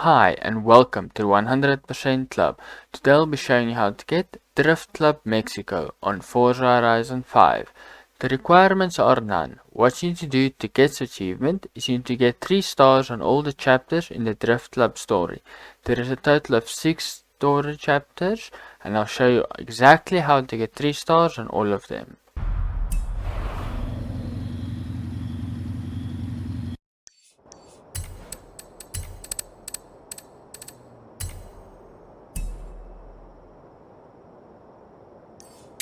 Hi and welcome to 100% Club. Today I'll be showing you how to get Drift Club Mexico on Forza Horizon 5. The requirements are none. What you need to do to get this achievement is you need to get 3 stars on all the chapters in the Drift Club story. There is a total of 6 story chapters and I'll show you exactly how to get 3 stars on all of them.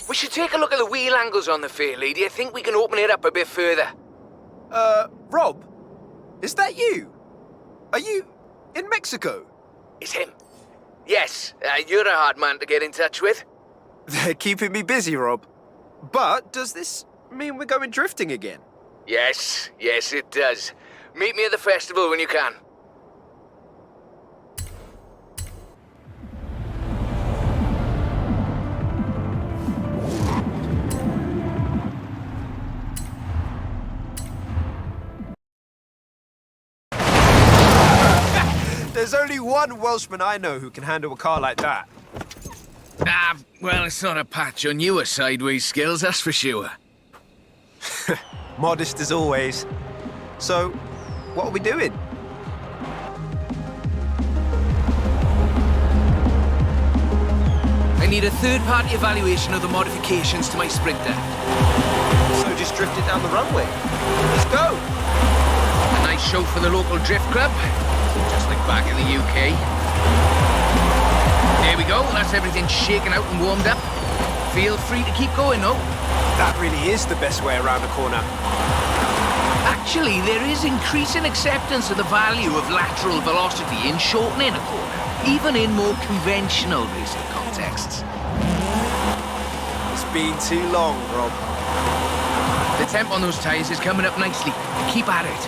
We should take a look at the wheel angles on the fair lady. I think we can open it up a bit further. Rob? Is that you? Are you in Mexico? It's him. Yes, you're a hard man to get in touch with. They're keeping me busy, Rob. But does this mean we're going drifting again? Yes, it does. Meet me at the festival when you can. There's only one Welshman I know who can handle a car like that. Well, it's not a patch on your sideways skills, that's for sure. Modest as always. So, what are we doing? I need a third-party evaluation of the modifications to my Sprinter. So just drift it down the runway. Let's go. A nice show for the local drift club. Just like back in the UK. There we go, that's everything shaken out and warmed up. Feel free to keep going, though. That really is the best way around the corner. Actually, there is increasing acceptance of the value of lateral velocity in shortening a corner, even in more conventional racing contexts. It's been too long, Rob. The temp on those tyres is coming up nicely. Keep at it.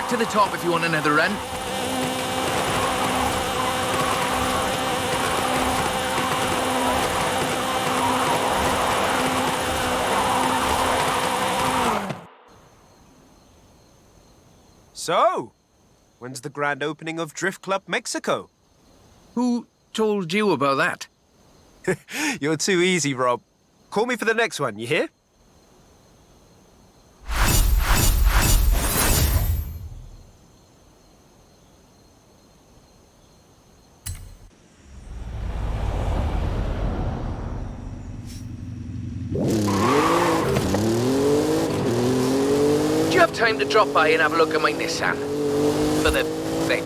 To the top if you want another run. So, when's the grand opening of Drift Club Mexico? Who told you about that? You're too easy, Rob. Call me for the next one, you hear? Do you have time to drop by and have a look at my Nissan? For the thing.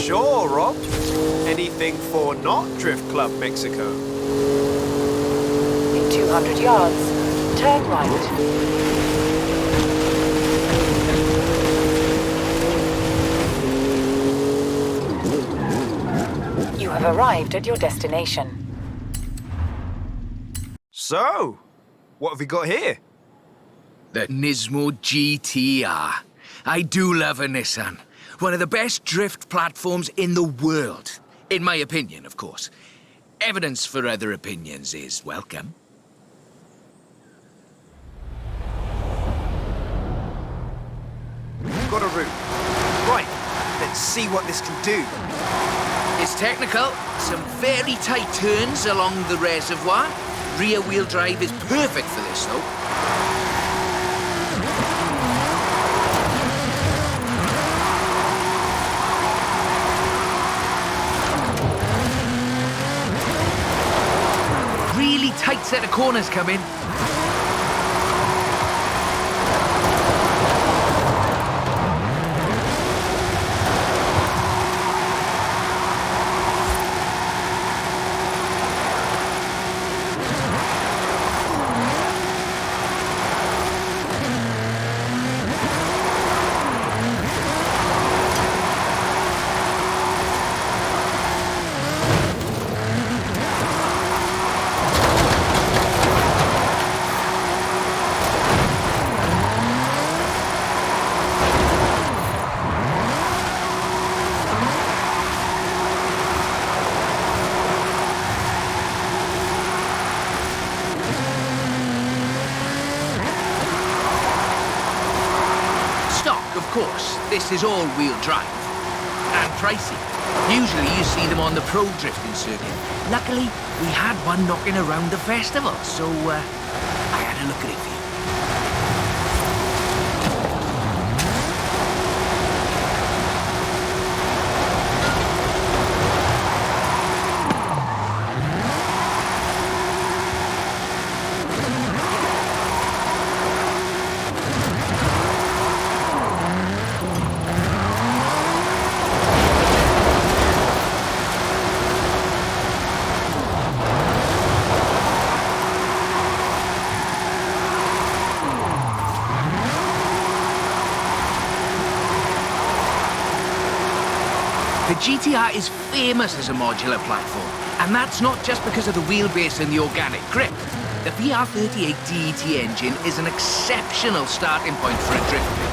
Sure, Rob. Anything for not Drift Club Mexico. In 200 yards, turn right. You have arrived at your destination. So, what have we got here? The Nismo GTR. I do love a Nissan. One of the best drift platforms in the world. In my opinion, of course. Evidence for other opinions is welcome. Got a route. Right, let's see what this can do. It's technical. Some very tight turns along the reservoir. Rear-wheel drive is perfect for this, though. Really tight set of corners coming. course, this is all-wheel drive. And pricey. Usually you see them on the pro drifting circuit. Luckily, we had one knocking around the festival, so I had a look at it for you. The GTR is famous as a modular platform, and that's not just because of the wheelbase and the organic grip. The VR38 DET engine is an exceptional starting point for a drift build.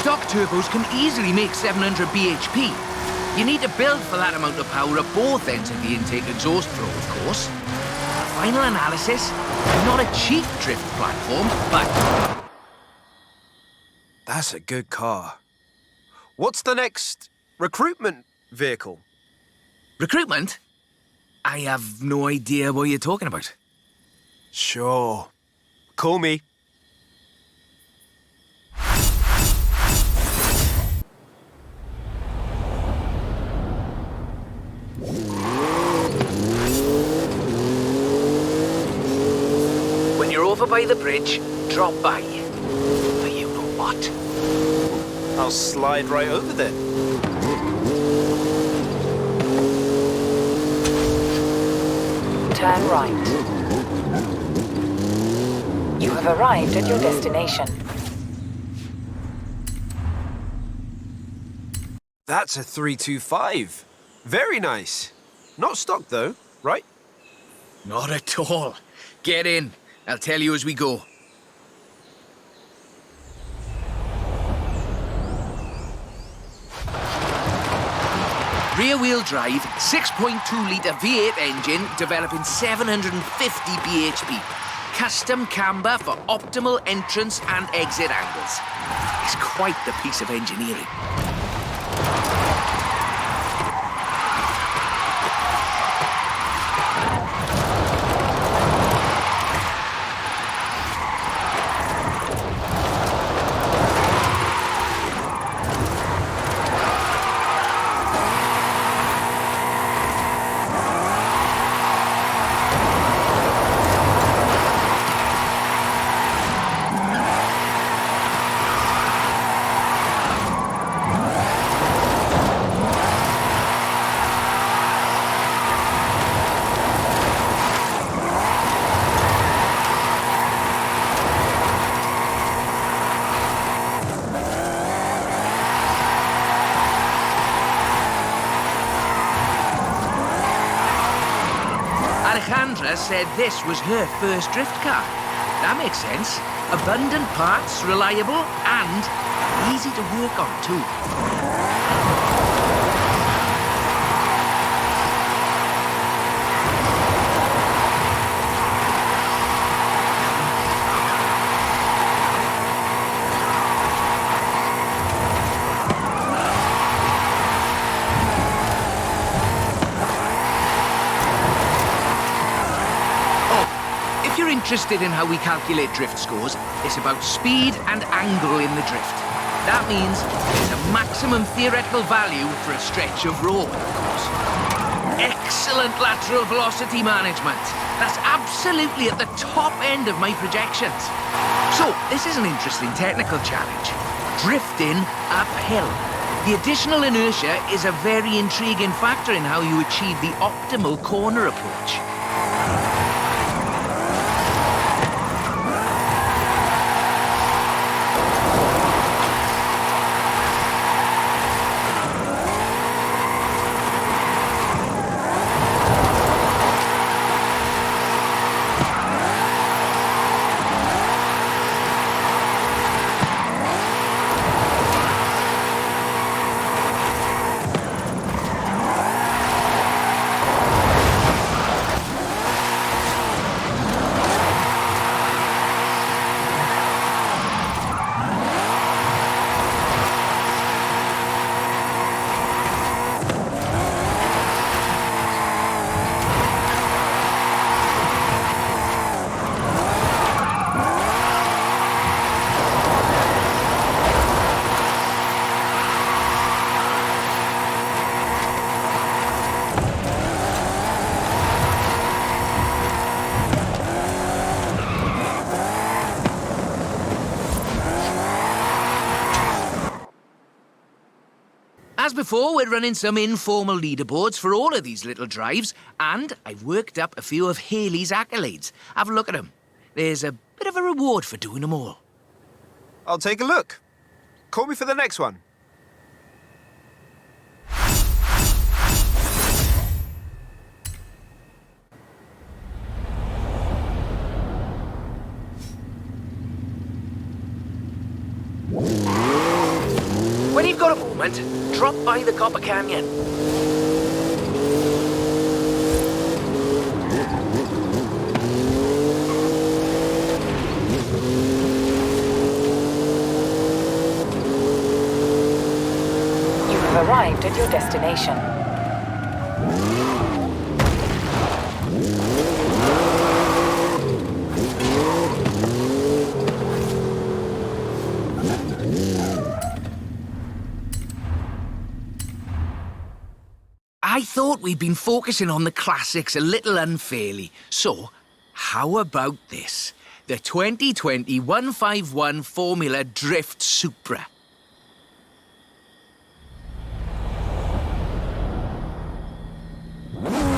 Stock turbos can easily make 700 bhp. You need to build for that amount of power at both ends of the intake exhaust flow, of course. Final analysis, not a cheap drift platform, but... That's a good car. What's the next recruitment vehicle? Recruitment? I have no idea what you're talking about. Sure. Call me. When you're over by the bridge, drop by. For you know what? I'll slide right over then. Turn right. You have arrived at your destination. That's a 325. Very nice. Not stock though, right? Not at all. Get in. I'll tell you as we go. Rear-wheel drive, 6.2-litre V8 engine developing 750 bhp. Custom camber for optimal entrance and exit angles. It's quite the piece of engineering. Alejandra said this was her first drift car. That makes sense. Abundant parts, reliable, and easy to work on too. If you're interested in how we calculate drift scores, it's about speed and angle in the drift. That means there's a maximum theoretical value for a stretch of road, of course. Excellent lateral velocity management. That's absolutely at the top end of my projections. So, this is an interesting technical challenge. Drifting uphill. The additional inertia is a very intriguing factor in how you achieve the optimal corner approach. before, we're running some informal leaderboards for all of these little drives, and I've worked up a few of Haley's accolades. Have a look at them. There's a bit of a reward for doing them all. I'll take a look. Call me for the next one. When you've got a moment, drop by the Copper Canyon. You have arrived at your destination. I thought we'd been focusing on the classics a little unfairly. So, how about this? The 2020 151 Formula Drift Supra.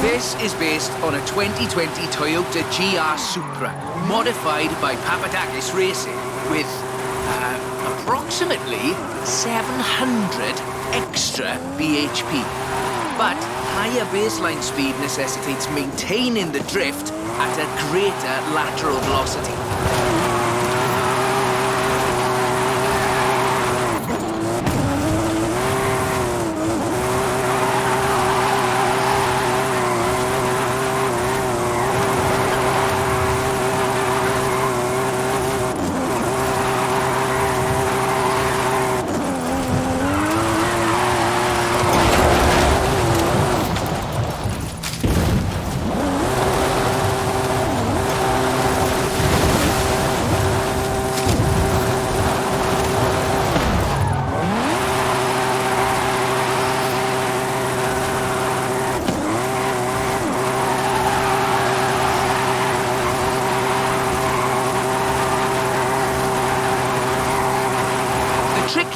This is based on a 2020 Toyota GR Supra, modified by Papadakis Racing, with approximately 700 extra bhp. But higher baseline speed necessitates maintaining the drift at a greater lateral velocity.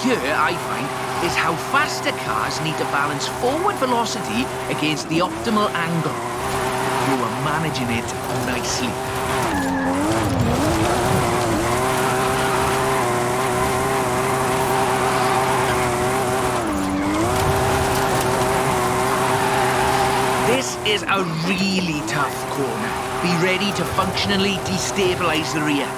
Here, I find, is how faster cars need to balance forward velocity against the optimal angle. You are managing it nicely. This is a really tough corner. Be ready to functionally destabilize the rear.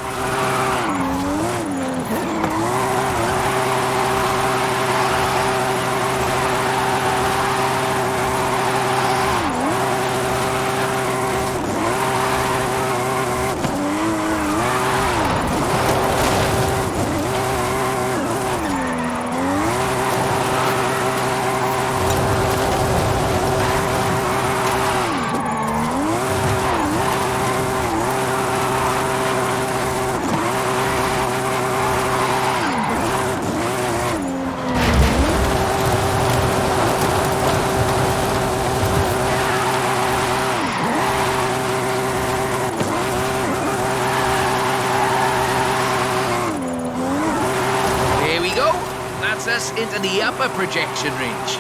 Us into the upper projection range.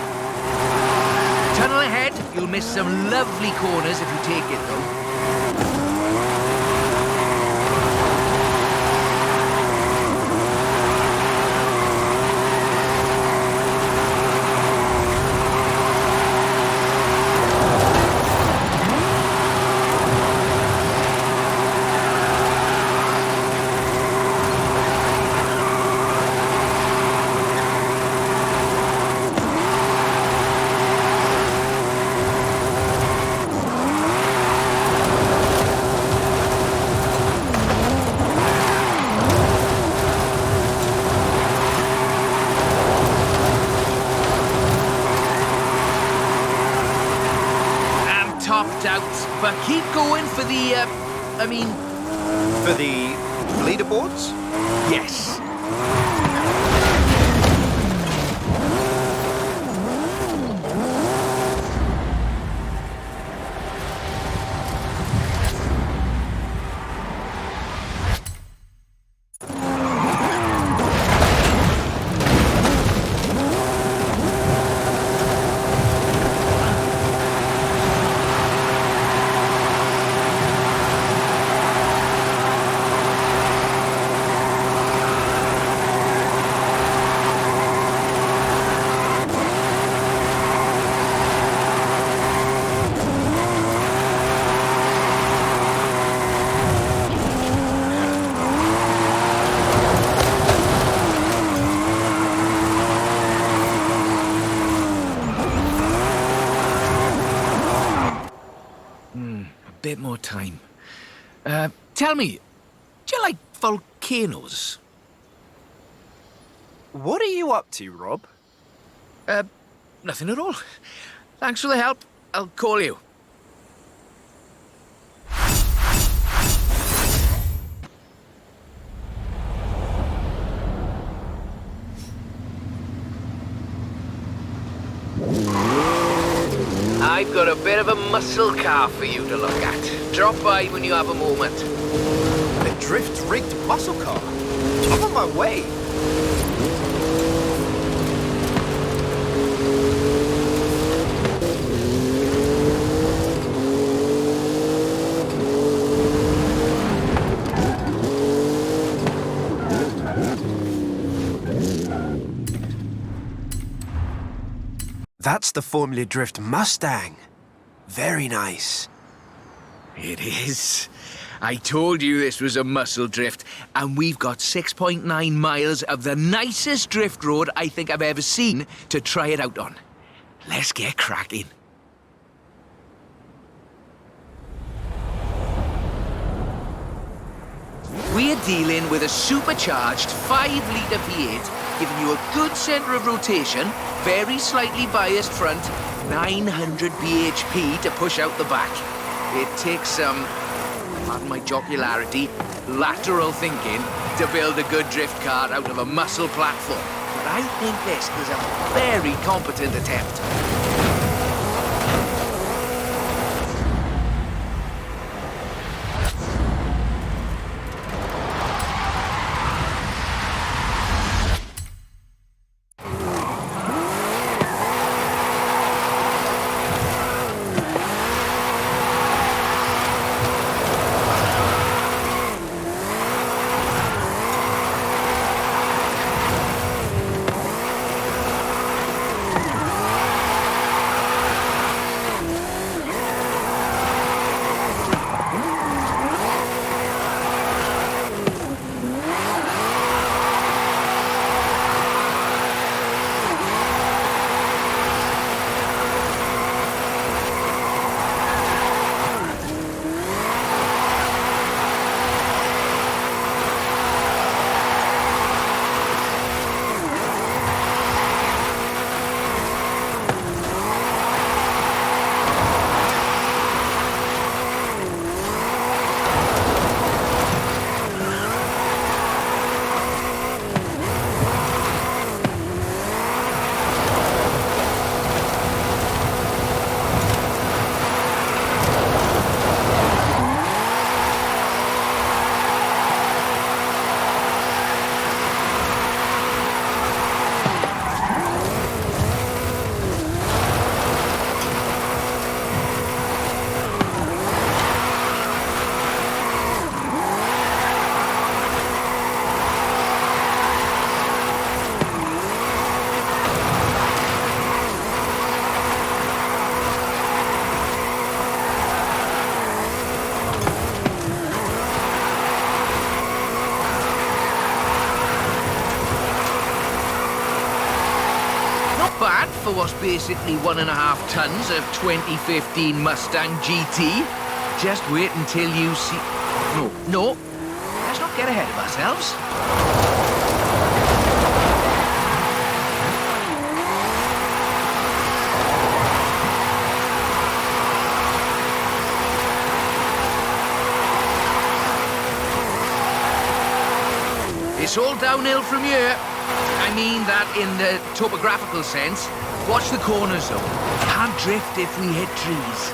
Tunnel ahead, you'll miss some lovely corners if you take it though. Topped out, but keep going for the, For the leaderboards? Yes. bit more time. Tell me, do you like volcanoes? What are you up to, Rob? Nothing at all. Thanks for the help. I'll call you. I've got a bit of a muscle car for you to look at. Drop by when you have a moment. A drift-rigged muscle car? I'm on my way. That's the Formula Drift Mustang. Very nice. It is. I told you this was a muscle drift, and we've got 6.9 miles of the nicest drift road I think I've ever seen to try it out on. Let's get cracking. We're dealing with a supercharged 5-litre V8, giving you a good centre of rotation, very slightly biased front, 900 bhp to push out the back. It takes some, pardon my jocularity, lateral thinking to build a good drift car out of a muscle platform. But I think this is a very competent attempt. Bad for what's basically 1.5 tons of 2015 Mustang GT. Just wait until you see... No. Let's not get ahead of ourselves. It's all downhill from here. I mean that in the topographical sense. Watch the corners though. Can't drift if we hit trees.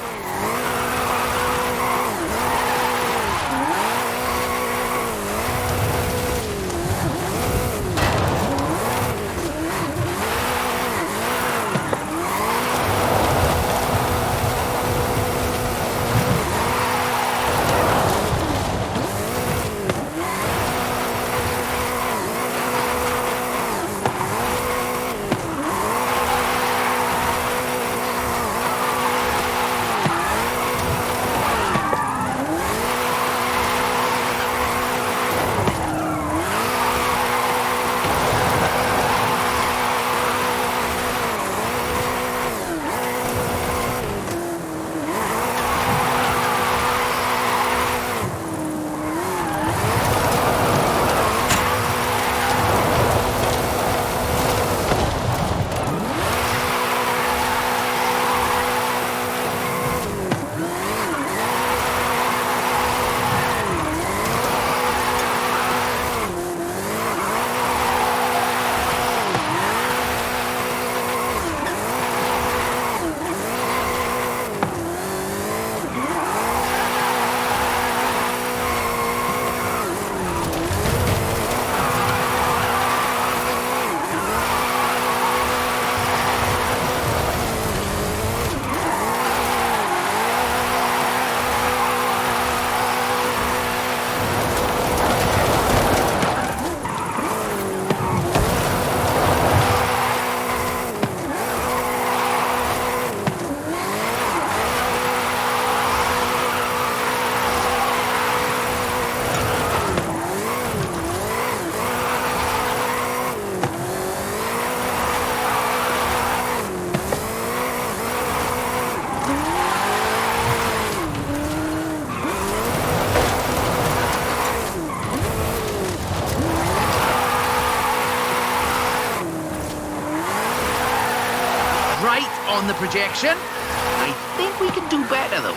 the projection. I think we can do better, though.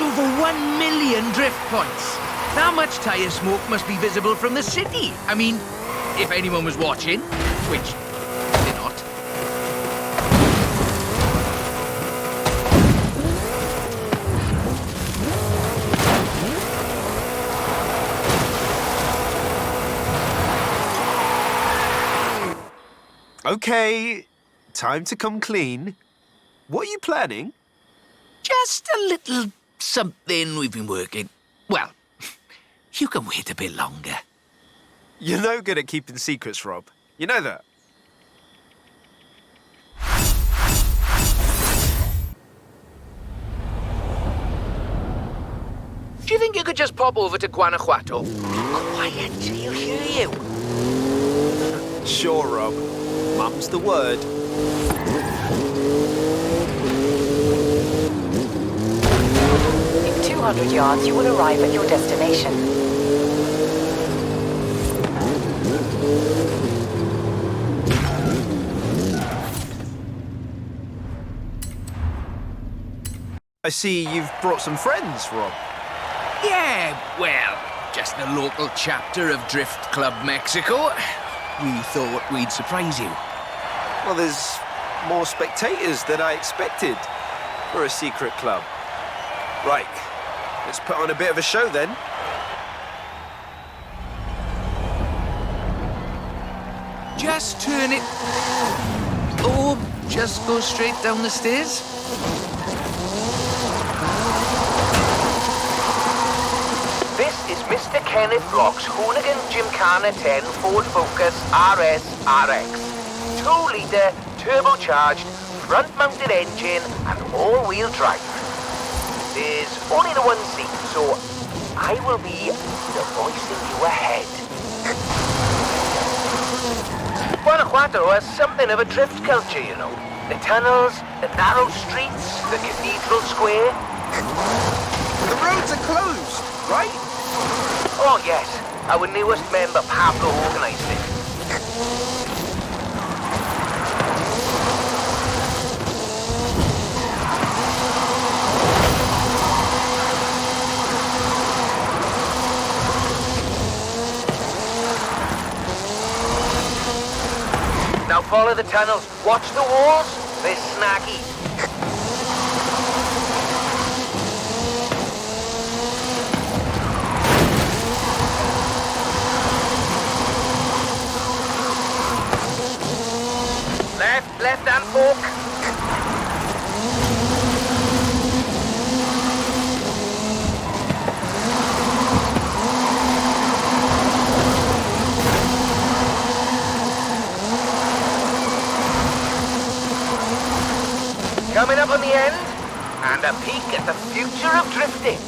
Over 1 million drift points. That much tyre smoke must be visible from the city. I mean, if anyone was watching, which they're not. Okay, time to come clean. What are you planning? Just a little something we've been working. Well, you can wait a bit longer. You're no good at keeping secrets, Rob. You know that. Do you think you could just pop over to Guanajuato? Quiet till you hear you. Sure, Rob. Mum's the word. In 200 yards, you will arrive at your destination. I see you've brought some friends, Rob. Yeah, well, just the local chapter of Drift Club Mexico. We thought we'd surprise you. Well, there's more spectators than I expected for a secret club. Right, let's put on a bit of a show then. Just turn it... Oh, just go straight down the stairs. This is Mr. Kenneth Block's Hooligan Gymkhana 10 Ford Focus RS RX. 2-litre, turbocharged, front-mounted engine and all-wheel drive. There's only the one seat, so I will be the voice in you ahead. Guanajuato has something of a drift culture, you know. The tunnels, the narrow streets, the cathedral square. The roads are closed, right? Oh yes, our newest member Pablo organised it. Now follow the tunnels. Watch the walls. They're snaggy. Left hand fork. Coming up on the end, and a peek at the future of drifting.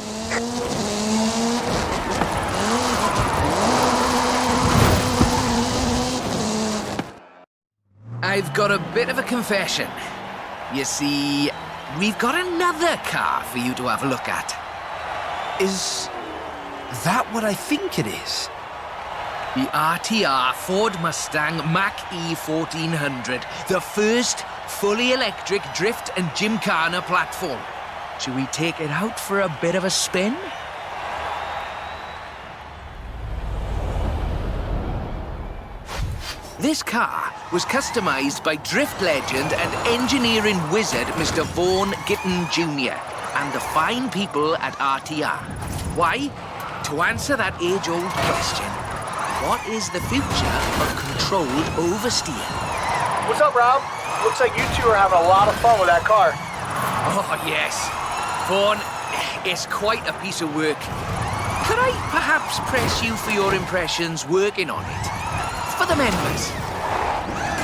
I've got a bit of a confession. You see, we've got another car for you to have a look at. Is that what I think it is? The RTR Ford Mustang Mach-E 1400, the first fully electric drift and gymkhana platform. Should we take it out for a bit of a spin? This car was customized by drift legend and engineering wizard Mr. Vaughan Gitton Jr. and the fine people at RTR. Why? To answer that age-old question, what is the future of controlled oversteer? What's up, Rob? Looks like you two are having a lot of fun with that car. Oh, yes. Vaughan, it's quite a piece of work. Could I perhaps press you for your impressions working on it? for the members.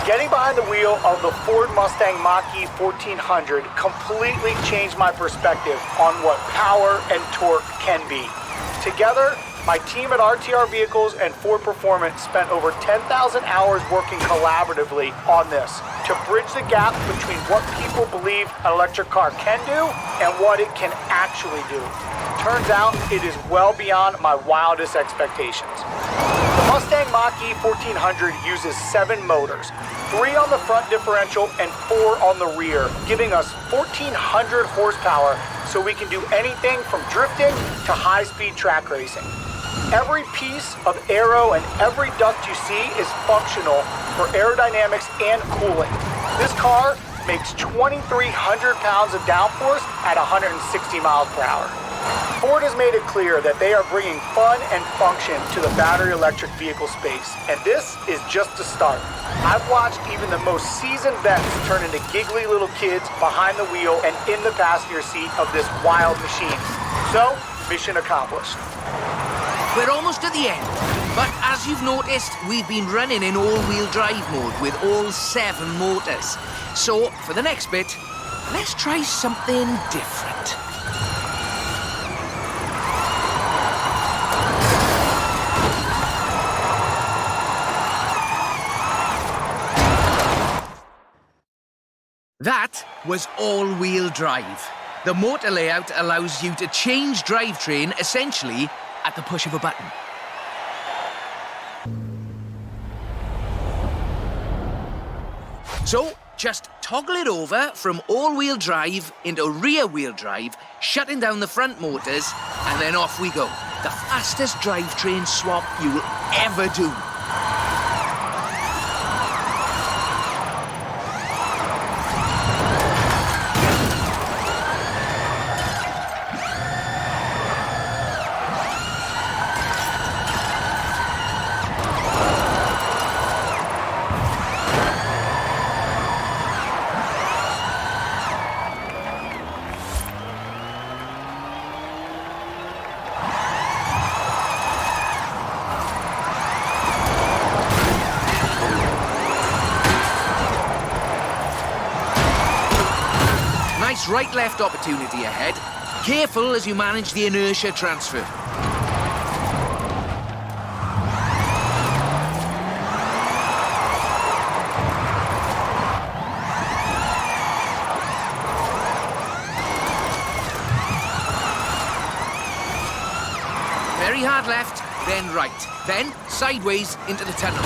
Getting behind the wheel of the Ford Mustang Mach-E 1400 completely changed my perspective on what power and torque can be. Together, my team at RTR Vehicles and Ford Performance spent over 10,000 hours working collaboratively on this to bridge the gap between what people believe an electric car can do and what it can actually do. Turns out it is well beyond my wildest expectations. The Mustang Mach-E 1400 uses 7 motors, 3 on the front differential and 4 on the rear, giving us 1,400 horsepower so we can do anything from drifting to high-speed track racing. Every piece of aero and every duct you see is functional for aerodynamics and cooling. This car makes 2,300 pounds of downforce at 160 miles per hour. Ford has made it clear that they are bringing fun and function to the battery electric vehicle space, and this is just the start. I've watched even the most seasoned vets turn into giggly little kids behind the wheel and in the passenger seat of this wild machine. So, mission accomplished. We're almost at the end, but as you've noticed, we've been running in all-wheel drive mode with all 7 motors. So, for the next bit, let's try something different. That was all-wheel drive. The motor layout allows you to change drivetrain essentially at the push of a button. So, just toggle it over from all-wheel drive into rear-wheel drive, shutting down the front motors, and then off we go. The fastest drivetrain swap you will ever do. Nice right-left opportunity ahead. Careful as you manage the inertia transfer. Very hard left, then right, then sideways into the tunnel.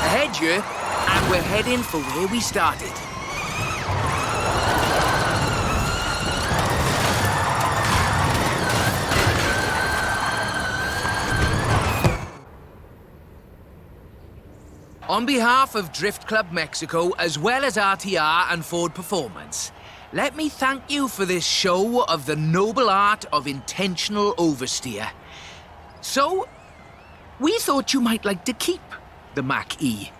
Ahead you, and we're heading for where we started. On behalf of Drift Club Mexico, as well as RTR and Ford Performance, let me thank you for this show of the noble art of intentional oversteer. So, we thought you might like to keep the Mach-E.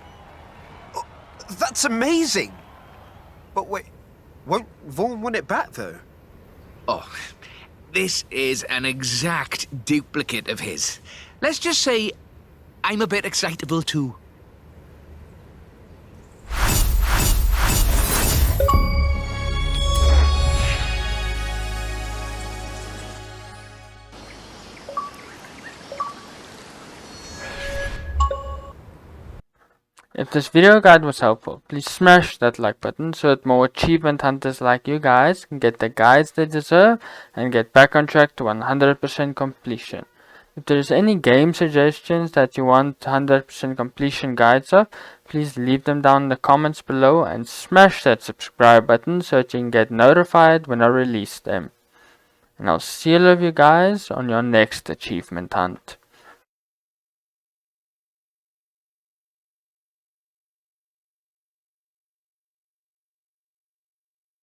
Oh, that's amazing! But wait, won't Vaughan want it back, though? Oh, this is an exact duplicate of his. Let's just say I'm a bit excitable too. If this video guide was helpful, please smash that like button so that more achievement hunters like you guys can get the guides they deserve and get back on track to 100% completion. If there is any game suggestions that you want 100% completion guides of, please leave them down in the comments below and smash that subscribe button so that you can get notified when I release them. And I'll see all of you guys on your next achievement hunt.